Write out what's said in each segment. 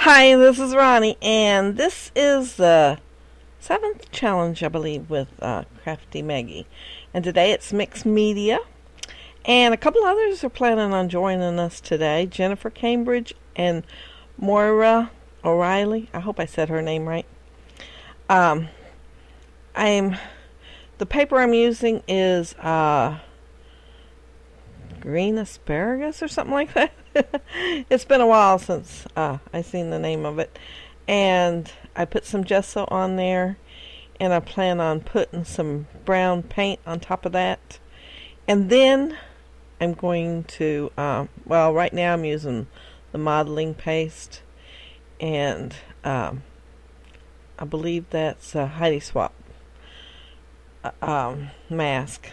Hi, this is Roni, and this is the 7th challenge, I believe, with Crafty Maggie. And today it's mixed media, and a couple others are planning on joining us today. Jennifer Cambridge and Moira O'Reilly. I hope I said her name right. The paper I'm using is green asparagus or something like that. It's been a while since I seen the name of it, and I put some gesso on there, and I plan on putting some brown paint on top of that, and then I'm going to well, right now I'm using the modeling paste, and I believe that's a Heidi Swap mask.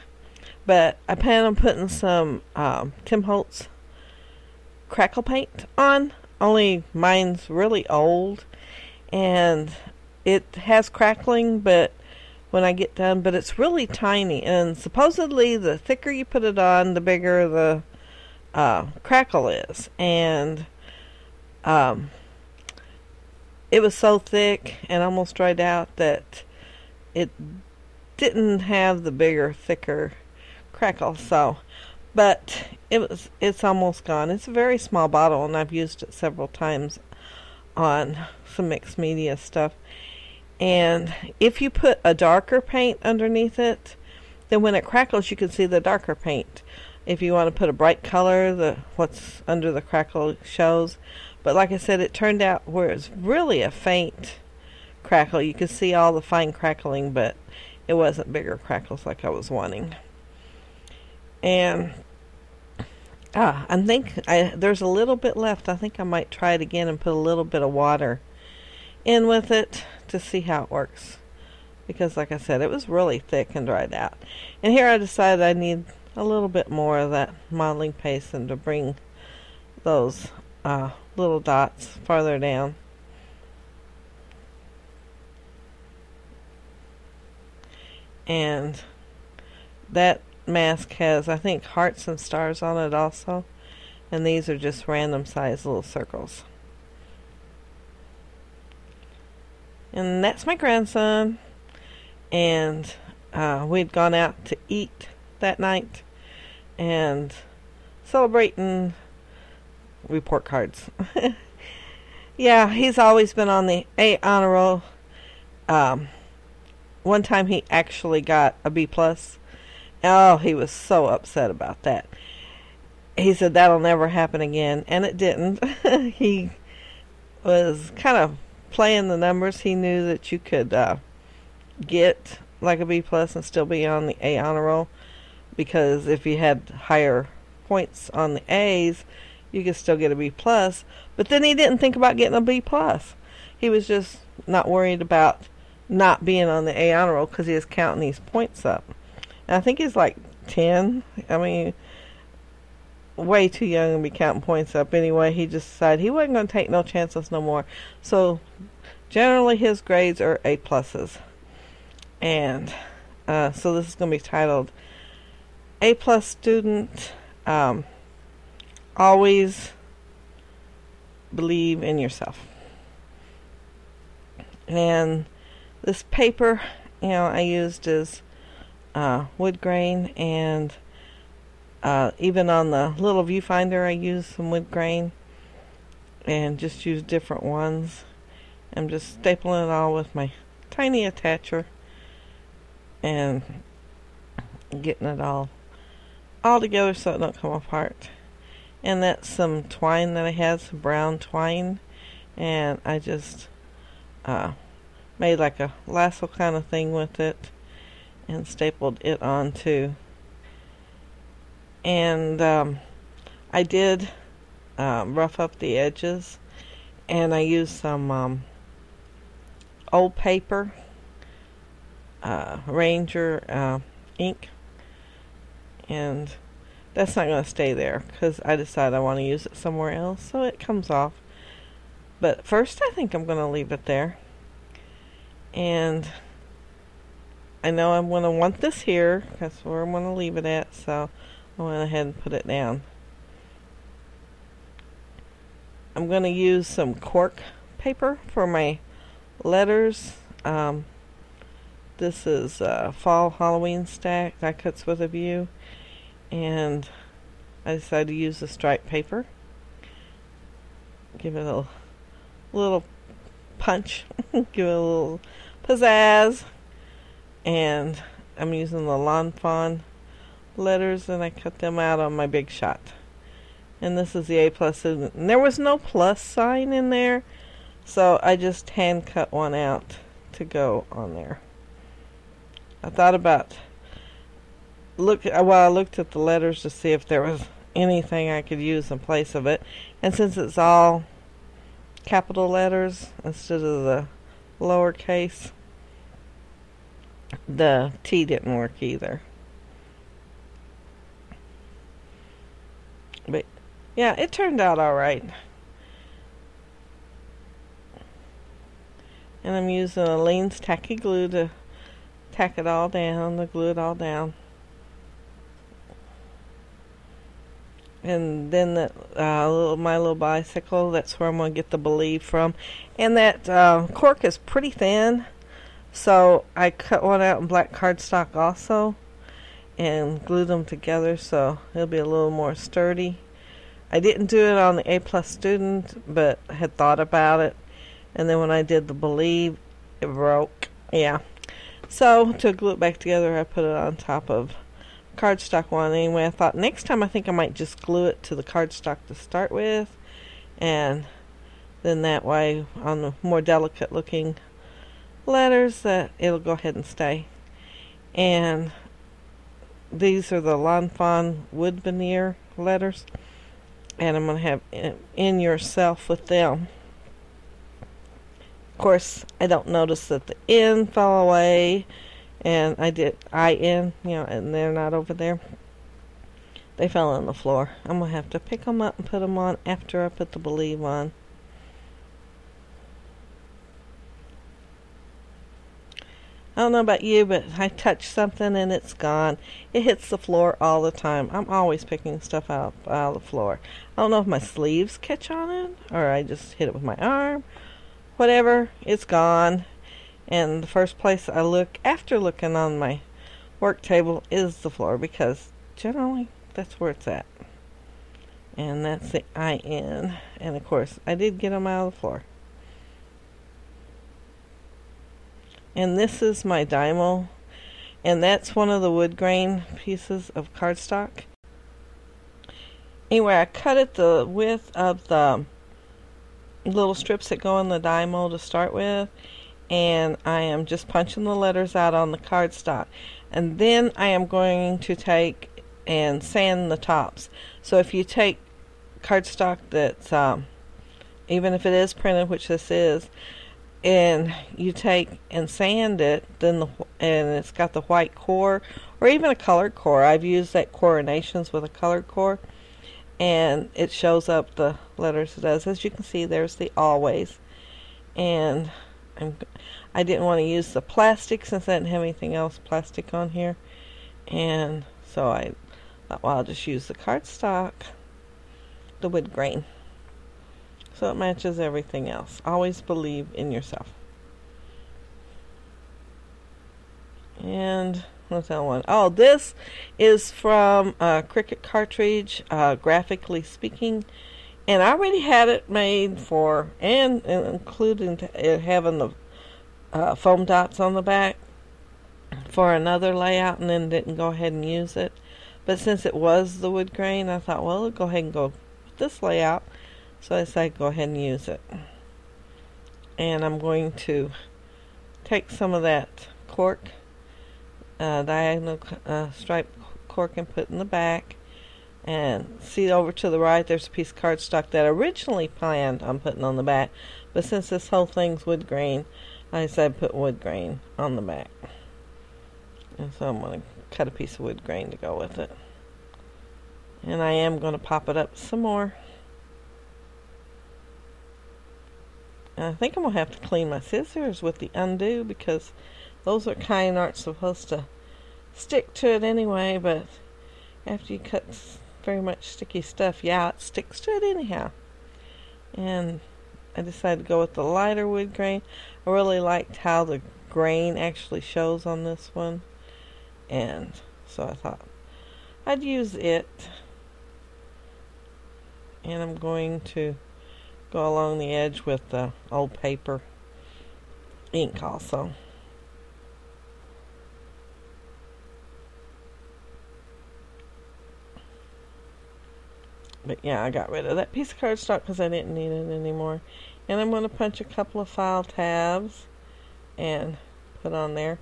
But I plan on putting some Tim Holtz crackle paint on, only mine's really old and it has crackling, but when I get done, but it's really tiny, and supposedly the thicker you put it on, the bigger the crackle is. And it was so thick and almost dried out that it didn't have the bigger, thicker crackle. So, but it's almost gone. It's a very small bottle, and I've used it several times on some mixed media stuff. And if you put a darker paint underneath it, then when it crackles you can see the darker paint. If you want to put a bright color, what's under the crackle shows. But like I said, it turned out where it's really a faint crackle. You could see all the fine crackling, but it wasn't bigger crackles like I was wanting. And I think there's a little bit left. I think I might try it again and put a little bit of water in with it to see how it works. Because like I said, it was really thick and dried out. And here I decided I need a little bit more of that modeling paste and to bring those little dots farther down. And that mask has, I think, hearts and stars on it also, and these are just random sized little circles. And that's my grandson, and we'd gone out to eat that night and celebrating report cards. Yeah, he's always been on the A honor roll. One time he actually got a B plus. Oh, he was so upset about that. He said that'll never happen again, and it didn't. He was kind of playing the numbers. He knew that you could get like a B plus and still be on the A honor roll, because if you had higher points on the A's, you could still get a B plus. But then he didn't think about getting a B plus. He was just not worried about not being on the A honor roll because he was counting these points up. I think he's like 10. I mean, way too young to be counting points up. Anyway, he just decided he wasn't going to take no chances no more. So, generally his grades are A pluses. And so this is going to be titled A plus student, always believe in yourself. And this paper, I used as wood grain, and even on the little viewfinder I used some wood grain and just used different ones. I'm just stapling it all with my tiny attacher and getting it all together so it don't come apart. And that's some twine that I had, some brown twine, and I just made like a lasso kind of thing with it and stapled it on too. And I did rough up the edges, and I used some old paper, Ranger ink, and that's not going to stay there because I decided I want to use it somewhere else, so it comes off. But first I think I'm going to leave it there, and I know I'm going to want this here. That's where I'm going to leave it at, so I went ahead and put it down. I'm going to use some cork paper for my letters. This is fall Halloween stack that cuts with a view, and I decided to use the striped paper. Give it a little punch, give it a little pizzazz, and I'm using the Lawn Fawn letters, and I cut them out on my Big Shot. And this is the A+, and there was no plus sign in there, so I just hand cut one out to go on there. I thought about I looked at the letters to see if there was anything I could use in place of it, and since it's all capital letters instead of the lowercase, the T didn't work either. But yeah, it turned out alright. And I'm using a Lean's tacky glue to tack it all down, to glue it all down. And then my little bicycle, that's where I'm going to get the Believe from. And that cork is pretty thin, so I cut one out in black cardstock also and glued them together so it'll be a little more sturdy. I didn't do it on the A+ student, but I had thought about it. And then when I did the Believe, it broke. Yeah. So to glue it back together, I put it on top of cardstock one. Anyway, I thought next time I think I might just glue it to the cardstock to start with, and then that way on the more delicate looking letters that it'll go ahead and stay. And these are the Lawn Fawn wood veneer letters, and I'm going to have in yourself with them. Of course, I don't notice that the N fell away, and I did IN, and they're not over there. They fell on the floor. I'm going to have to pick them up and put them on after I put the Believe on. I don't know about you, but I touch something and it's gone. It hits the floor all the time. I'm always picking stuff out of the floor. I don't know if my sleeves catch on it or I just hit it with my arm. Whatever, it's gone. And the first place I look after looking on my work table is the floor, because generally that's where it's at. And that's the IN. And of course, I did get them out of the floor. And this is my Dymo, and that's one of the wood grain pieces of cardstock. Anyway, I cut it the width of the little strips that go in the Dymo to start with, and I am just punching the letters out on the cardstock. And then I am going to take and sand the tops. So if you take cardstock that's, even if it is printed, which this is, and you take and sand it, then and it's got the white core, or even a colored core. I've used that Coronations with a colored core, and it shows up the letters it does. As you can see, there's the Always. And I didn't want to use the plastic since I didn't have anything else plastic on here, and so I thought, well, I'll just use the cardstock, the wood grain. So it matches everything else. Always believe in yourself. And what's that one? Oh, this is from Cricut cartridge, Graphically Speaking. And I already had it made for, and including it having the foam dots on the back for another layout, and then didn't go ahead and use it. But since it was the wood grain, I thought, well, I'll go ahead and go with this layout. So I decided to go ahead and use it. And I'm going to take some of that cork, diagonal stripe cork, and put in the back. And see over to the right, there's a piece of cardstock that I originally planned on putting on the back. But since this whole thing's wood grain, I decided to put wood grain on the back. And so I'm going to cut a piece of wood grain to go with it. And I am going to pop it up some more. And I think I'm going to have to clean my scissors with the undo, because those aren't supposed to stick to it anyway, but after you cut very much sticky stuff, yeah, it sticks to it anyhow. And I decided to go with the lighter wood grain. I really liked how the grain actually shows on this one, and so I thought I'd use it. And I'm going to go along the edge with the old paper ink also. But yeah, I got rid of that piece of cardstock because I didn't need it anymore. And I'm going to punch a couple of file tabs and put on there.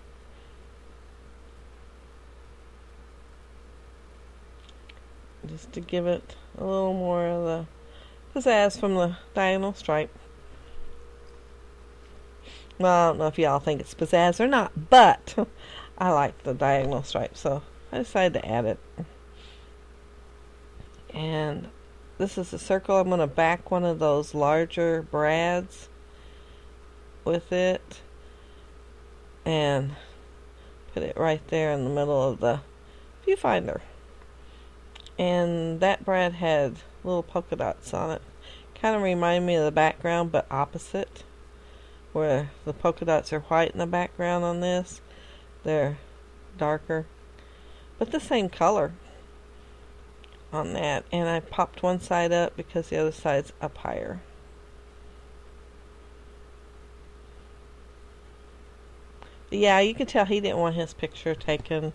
Just to give it a little more of the pizzazz from the diagonal stripe. Well, I don't know if y'all think it's pizzazz or not, but I like the diagonal stripe, so I decided to add it. And this is a circle. I'm going to back one of those larger brads with it and put it right there in the middle of the viewfinder. And that brad had little polka dots on it. Kind of remind me of the background, but opposite. Where the polka dots are white in the background on this, they're darker, but the same color on that. And I popped one side up because the other side's up higher. Yeah, you can tell he didn't want his picture taken.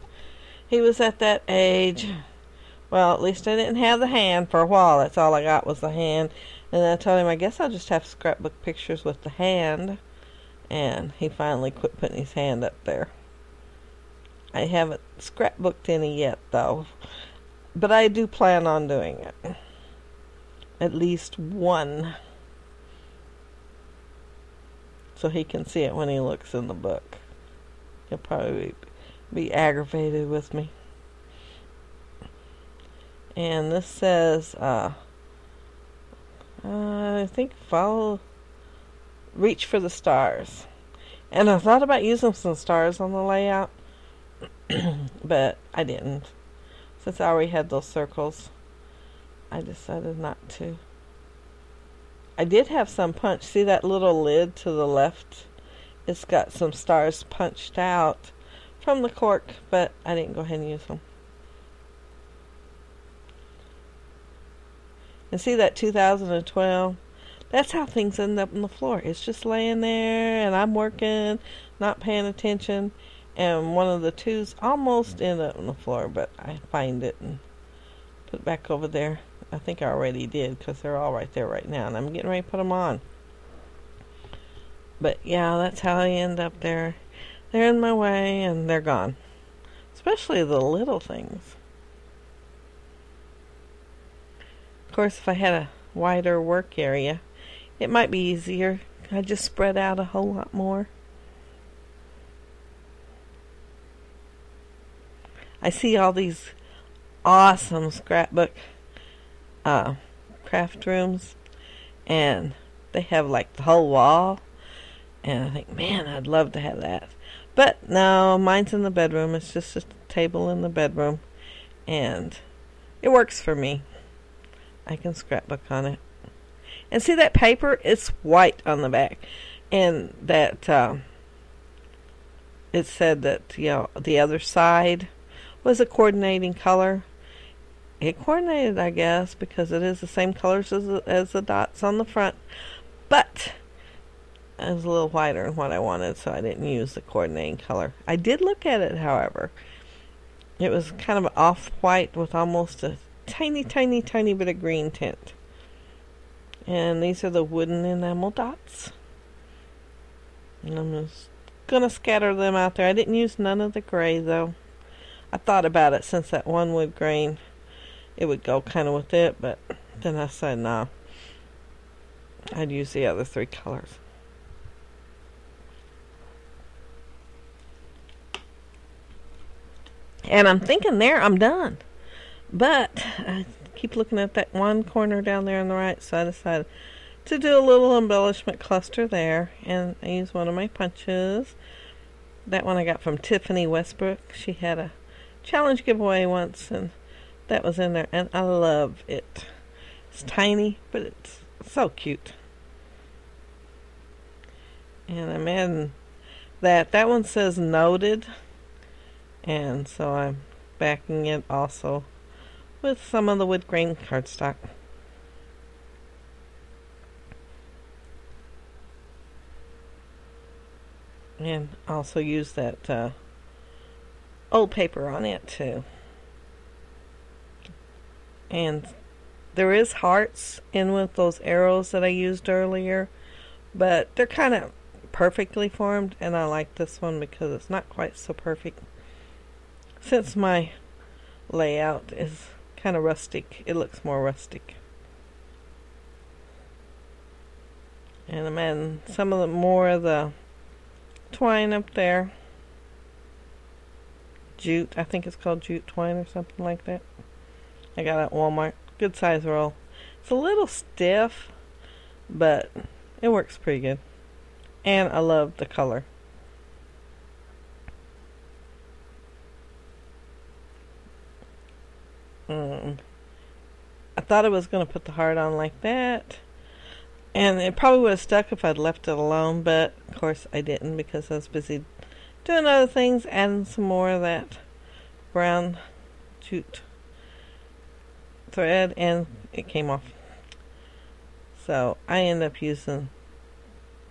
He was at that age. Well, at least I didn't have the hand for a while. That's all I got was the hand. And then I told him, I guess I'll just have scrapbook pictures with the hand. And he finally quit putting his hand up there. I haven't scrapbooked any yet, though. But I do plan on doing it. At least one. So he can see it when he looks in the book. He'll probably be aggravated with me. And this says, I think reach for the stars. And I thought about using some stars on the layout, but I didn't. Since I already had those circles, I decided not to. I did have some punched. See that little lid to the left? It's got some stars punched out from the cork, but I didn't go ahead and use them. And see that 2012? That's how things end up on the floor. It's just laying there, and I'm working, not paying attention, and one of the twos almost ended up on the floor, but I find it and put it back over there. I think I already did, because they're all right there right now, and I'm getting ready to put them on. But yeah, that's how I end up there. They're in my way, and they're gone. Especially the little things. Of course, if I had a wider work area, it might be easier. I just spread out a whole lot more. I see all these awesome scrapbook craft rooms, and they have like the whole wall, and I think, man, I'd love to have that. But no, mine's in the bedroom. It's just a table in the bedroom, and it works for me. I can scrapbook on it. And see that paper? It's white on the back. And that, it said that, you know, the other side was a coordinating color. It coordinated, I guess, because it is the same colors as the dots on the front. But it was a little whiter than what I wanted, so I didn't use the coordinating color. I did look at it, however. It was kind of off-white with almost a tiny, tiny, tiny bit of green tint. And these are the wooden enamel dots. And I'm just going to scatter them out there. I didn't use none of the gray, though. I thought about it since that one wood grain, it would go kind of with it, but then I said, no. I'd use the other three colors. And I'm thinking there, I'm done. But I keep looking at that one corner down there on the right, so I decided to do a little embellishment cluster there. And I used one of my punches. That one I got from Tiffany Westbrook. She had a challenge giveaway once, and that was in there. And I love it. It's tiny, but it's so cute. And I'm adding that. That one says noted, and so I'm backing it also with some of the wood grain cardstock. And also use that old paper on it too. And there is hearts in with those arrows that I used earlier, but they're kind of perfectly formed, and I like this one because it's not quite so perfect. Since my layout is kind of rustic, it looks more rustic. And I'm adding some of the more of the twine up there. Jute, I think it's called jute twine or something like that. I got it at Walmart. Good size roll. It's a little stiff, but it works pretty good. And I love the color. I thought I was going to put the heart on like that, and it probably would have stuck if I'd left it alone, but of course I didn't because I was busy doing other things, adding some more of that brown jute thread, and it came off. So I end up using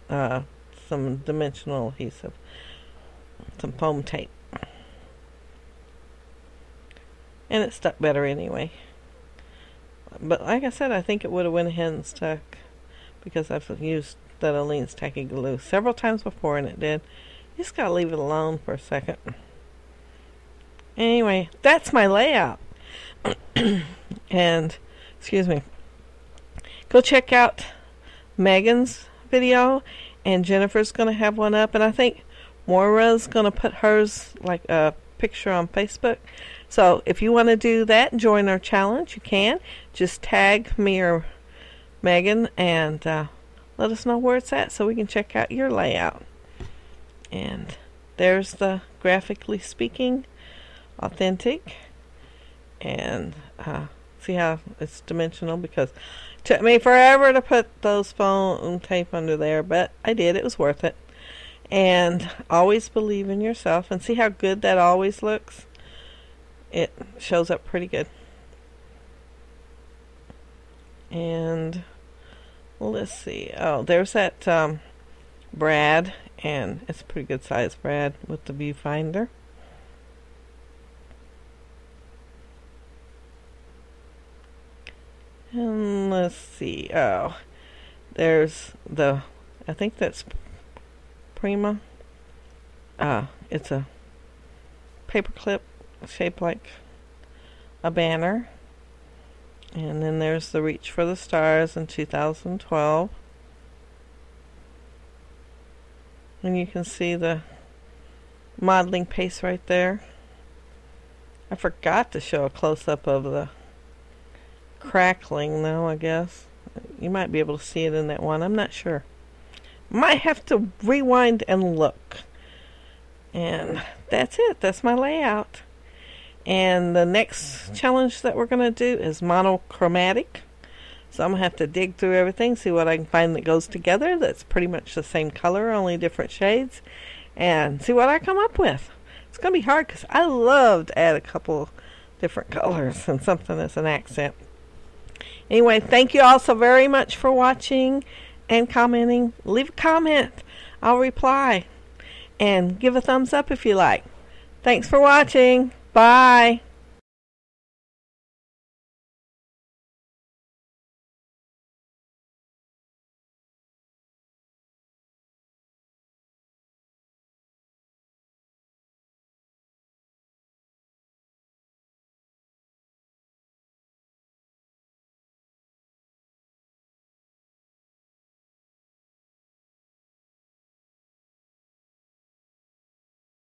some dimensional adhesive, some foam tape, and it stuck better anyway. But like I said, I think it would have went ahead and stuck because I've used that Aleene's tacky glue several times before and it did. You just gotta leave it alone for a second. Anyway, that's my layout. And excuse me, go check out Megan's video, and Jennifer's gonna have one up, and I think Moira's gonna put hers, like a picture, on Facebook. So if you want to do that and join our challenge, you can. Just tag me or Megan and let us know where it's at so we can check out your layout. And there's the graphically speaking authentic. And see how it's dimensional, because it took me forever to put those foam tape under there, but I did. It was worth it. And always believe in yourself, and see how good that always looks. It shows up pretty good. And let's see. Oh, there's that brad, and it's a pretty good size brad with the viewfinder. And let's see. Oh, there's the, I think that's Prima. It's a paper clip shaped like a banner. And then there's the Reach for the Stars in 2012. And you can see the modeling paste right there. I forgot to show a close-up of the crackling though, I guess. You might be able to see it in that one. I'm not sure. Might have to rewind and look. And that's it. That's my layout. And the next challenge that we're going to do is monochromatic. So I'm going to have to dig through everything, see what I can find that goes together that's pretty much the same color, only different shades, and see what I come up with. It's going to be hard because I love to add a couple different colors and something that's an accent. Anyway, thank you all so very much for watching and commenting. Leave a comment. I'll reply. And give a thumbs up if you like. Thanks for watching. Bye.